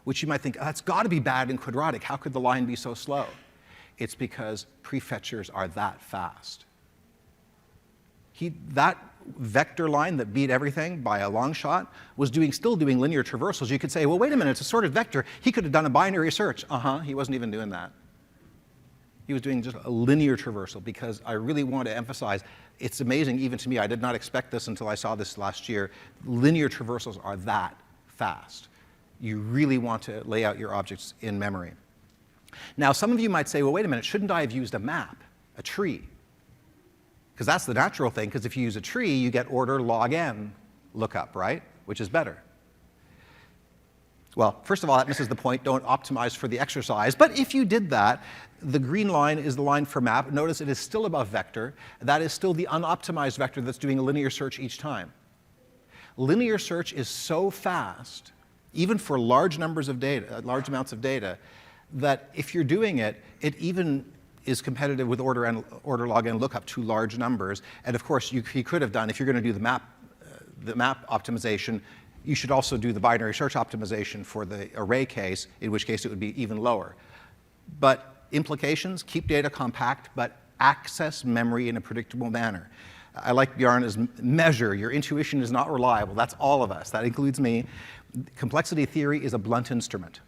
which you might think, that's got to be bad in quadratic. How could the line be so slow? It's because prefetchers are that fast. That vector line that beat everything by a long shot was still doing linear traversals. You could say, well, wait a minute, it's a sorted vector. He could have done a binary search. He wasn't even doing that. He was doing just a linear traversal, because I really want to emphasize, it's amazing even to me. I did not expect this until I saw this last year. Linear traversals are that fast. You really want to lay out your objects in memory. Now, some of you might say, well, wait a minute, shouldn't I have used a map, a tree? Because that's the natural thing, because if you use a tree, you get order log n lookup, right? Which is better. Well, first of all, that misses the point. Don't optimize for the exercise. But if you did that, the green line is the line for map. Notice it is still above vector. That is still the unoptimized vector that's doing a linear search each time. Linear search is so fast, even for large numbers of data, large amounts of data, that if you're doing it, it even is competitive with order log n lookup to large numbers. And of course, you could have done, if you're going to do the map optimization, you should also do the binary search optimization for the array case, in which case it would be even lower. But implications, keep data compact, but access memory in a predictable manner. I like Bjarne's measure. Your intuition is not reliable. That's all of us. That includes me. Complexity theory is a blunt instrument,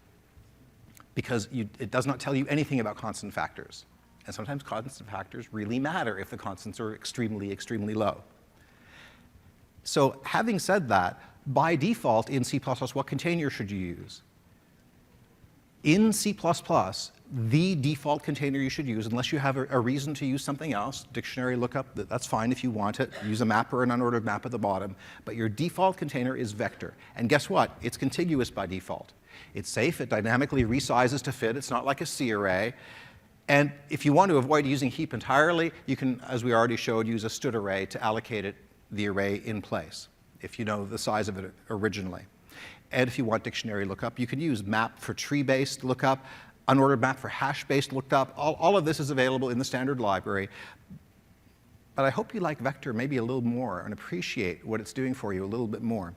because it does not tell you anything about constant factors. And sometimes constant factors really matter if the constants are extremely, extremely low. So having said that, by default in C++, what container should you use? In C++, the default container you should use, unless you have a reason to use something else, dictionary lookup, that's fine if you want it. Use a map or an unordered map at the bottom. But your default container is vector. And guess what? It's contiguous by default. It's safe. It dynamically resizes to fit. It's not like a C array. And if you want to avoid using heap entirely, you can, as we already showed, use a std array to allocate the array in place, if you know the size of it originally. And if you want dictionary lookup, you can use map for tree-based lookup, unordered map for hash-based lookup. All of this is available in the standard library. But I hope you like vector maybe a little more and appreciate what it's doing for you a little bit more.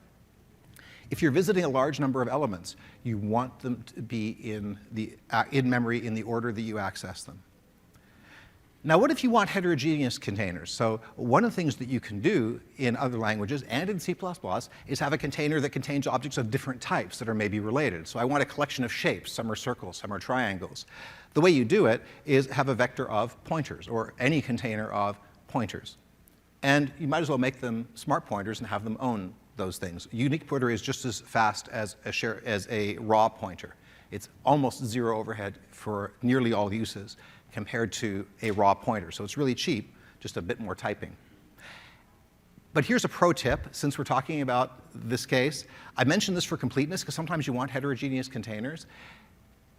If you're visiting a large number of elements, you want them to be in memory in the order that you access them. Now, what if you want heterogeneous containers? So one of the things that you can do in other languages and in C++ is have a container that contains objects of different types that are maybe related. So I want a collection of shapes. Some are circles, some are triangles. The way you do it is have a vector of pointers, or any container of pointers. And you might as well make them smart pointers and have them own those things. A unique pointer is just as fast as a raw pointer. It's almost zero overhead for nearly all uses compared to a raw pointer. So it's really cheap, just a bit more typing. But here's a pro tip, since we're talking about this case. I mentioned this for completeness, because sometimes you want heterogeneous containers.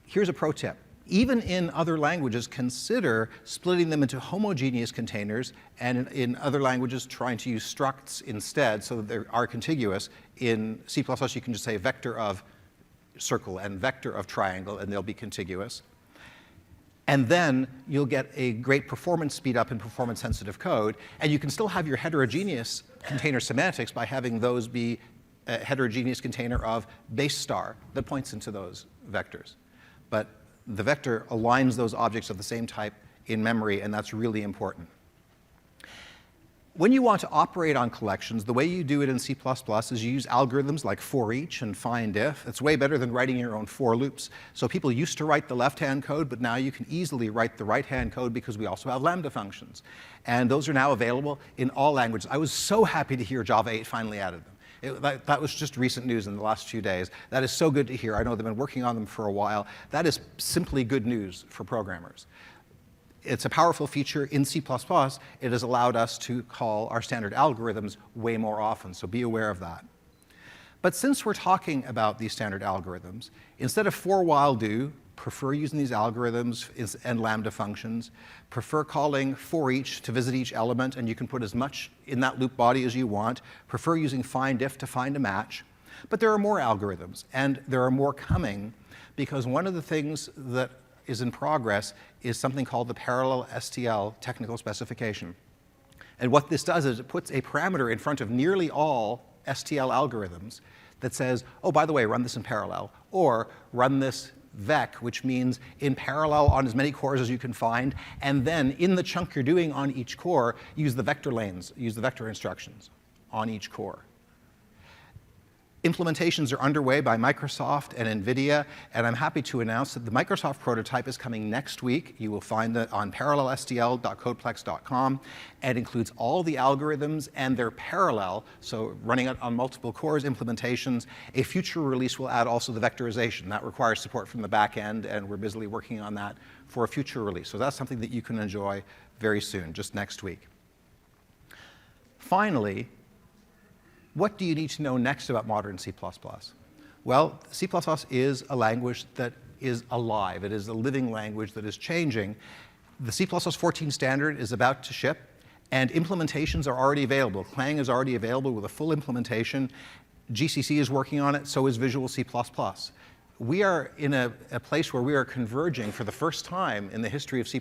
Here's a pro tip. Even in other languages, consider splitting them into homogeneous containers, and in other languages, trying to use structs instead so that they are contiguous. In C++, you can just say vector of circle and vector of triangle, and they'll be contiguous. And then you'll get a great performance speed up in performance-sensitive code, and you can still have your heterogeneous container semantics by having those be a heterogeneous container of base star that points into those vectors. But the vector aligns those objects of the same type in memory, and that's really important. When you want to operate on collections, the way you do it in C++ is you use algorithms like for each and find if. It's way better than writing your own for loops. So people used to write the left-hand code, but now you can easily write the right-hand code because we also have Lambda functions. And those are now available in all languages. I was so happy to hear Java 8 finally added them. That was just recent news in the last few days. That is so good to hear. I know they've been working on them for a while. That is simply good news for programmers. It's a powerful feature in C++. It has allowed us to call our standard algorithms way more often, so be aware of that. But since we're talking about these standard algorithms, instead of for while do, prefer using these algorithms and Lambda functions, prefer calling for each to visit each element, and you can put as much in that loop body as you want, prefer using find if to find a match. But there are more algorithms, and there are more coming, because one of the things that is in progress is something called the parallel STL technical specification. And what this does is it puts a parameter in front of nearly all STL algorithms that says, oh, by the way, run this in parallel, or run this vec, which means in parallel on as many cores as you can find, and then in the chunk you're doing on each core, use the vector lanes, use the vector instructions on each core. Implementations are underway by Microsoft and NVIDIA, and I'm happy to announce that the Microsoft prototype is coming next week. You will find it on parallelstl.codeplex.com, and includes all the algorithms and their parallel, so running it on multiple cores implementations. A future release will add also the vectorization. That requires support from the back end, and we're busily working on that for a future release. So that's something that you can enjoy very soon, just next week. Finally, what do you need to know next about modern C++? Well, C++ is a language that is alive. It is a living language that is changing. The C++ 14 standard is about to ship, and implementations are already available. Clang is already available with a full implementation. GCC is working on it, so is Visual C++. We are in a place where we are converging for the first time in the history of C++,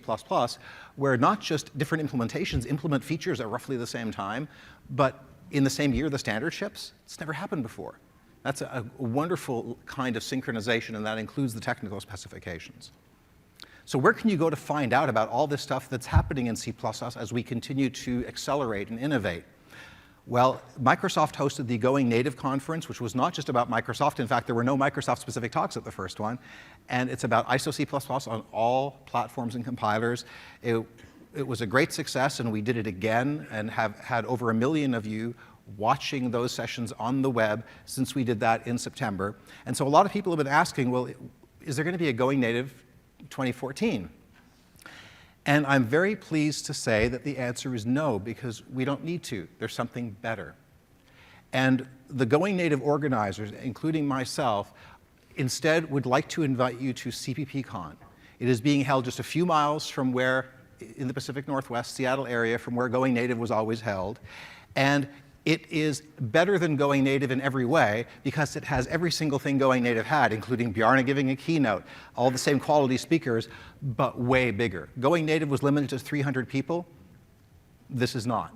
where not just different implementations implement features at roughly the same time, but in the same year the standard ships. It's never happened before. That's a wonderful kind of synchronization, and that includes the technical specifications. So where can you go to find out about all this stuff that's happening in C++ as we continue to accelerate and innovate? Well, Microsoft hosted the Going Native conference, which was not just about Microsoft. In fact, there were no Microsoft-specific talks at the first one. And it's about ISO C++ on all platforms and compilers. It was a great success, and we did it again and have had over 1 million of you watching those sessions on the web since we did that in September. And so a lot of people have been asking, well, is there going to be a Going Native 2014? And I'm very pleased to say that the answer is no, because we don't need to. There's something better. And the Going Native organizers, including myself, instead would like to invite you to CPP Con. It is being held just a few miles from where, in the Pacific Northwest, Seattle area, from where Going Native was always held. And it is better than Going Native in every way because it has every single thing Going Native had, including Bjarne giving a keynote, all the same quality speakers, but way bigger. Going Native was limited to 300 people. This is not.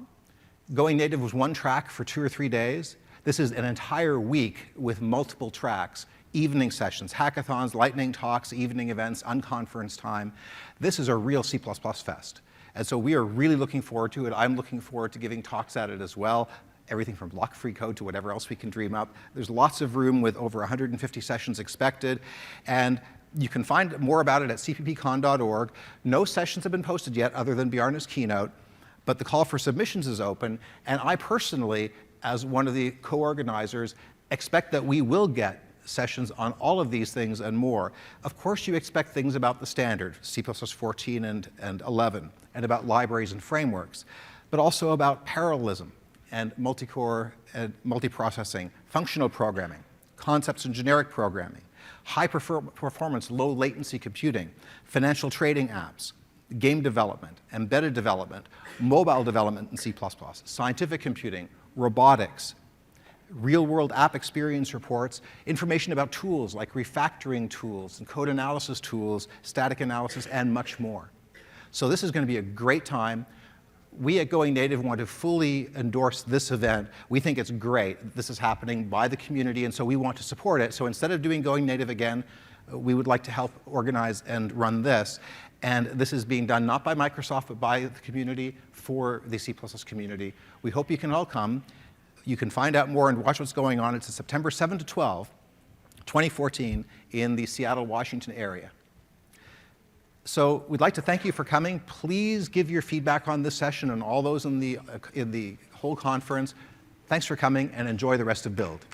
Going Native was one track for 2 or 3 days. This is an entire week with multiple tracks, evening sessions, hackathons, lightning talks, evening events, unconference time. This is a real C++ fest. And so we are really looking forward to it. I'm looking forward to giving talks at it as well. Everything from block-free code to whatever else we can dream up. There's lots of room with over 150 sessions expected. And you can find more about it at cppcon.org. No sessions have been posted yet other than Bjarne's keynote, but the call for submissions is open. And I personally, as one of the co-organizers, expect that we will get sessions on all of these things and more. Of course, you expect things about the standard, C++ 14 and 11, and about libraries and frameworks, but also about parallelism and multi-core and multiprocessing, functional programming, concepts and generic programming, high performance, low latency computing, financial trading apps, game development, embedded development, mobile development in C++, scientific computing, robotics, real-world app experience reports, information about tools like refactoring tools and code analysis tools, static analysis, and much more. So this is going to be a great time. We at Going Native want to fully endorse this event. We think it's great. This is happening by the community, and so we want to support it. So instead of doing Going Native again, we would like to help organize and run this. And this is being done not by Microsoft, but by the community for the C++ community. We hope you can all come. You can find out more and watch what's going on. It's September 7 to 12, 2014, in the Seattle, Washington area. So we'd like to thank you for coming. Please give your feedback on this session and all those in the whole conference. Thanks for coming, and enjoy the rest of Build.